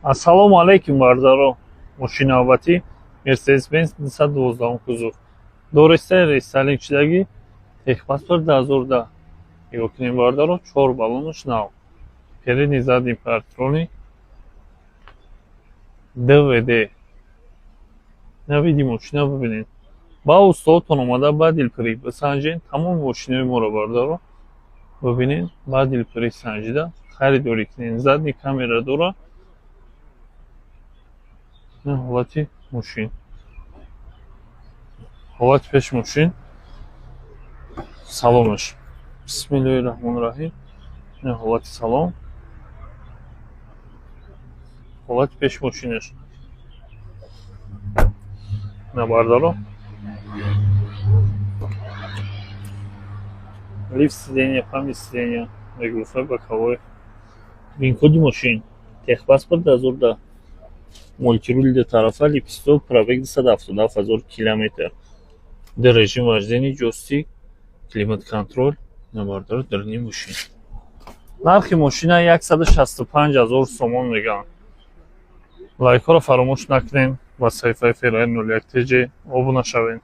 Ассалому алайкум бардаро. Мошиновати Mercedes-Benz 212 кузов. Дорестаи рестайлингшудаги техпаспорт 2010. Нигоҳ кунем бардаро, 4 баллонаш нав. Передний задний партрони ДВД. Навиди мошина бибинед. Ба устодтон омада ба дилпирӣ бисанҷед. Тамоми мошинаҳои моро бардаро бибинед. Ба дилпирӣ санҷида харидорӣ кунед. Задний камера дора. Ҳолати мошин. Ҳолати пеши мошин. Салонаш. Бисмиллаҳир-раҳмонир-раҳим. Ҳолати салон. Ҳолати пеши мошинаш. Бардаро. Лифт сидения, память сидения, регулировка боковой. Вин-коди машин. Техпаспорт 2010. Мультируль до тарафа, липсток, пробег 277 000 км. До режим вождения, джойстик, климат-контроль. Бардаро дарни машин. Нархи машина 165 000 сомон меган. Лайкҳоро фаромӯш накунед ва саҳифаи феълаи 01 TG обуна шавед.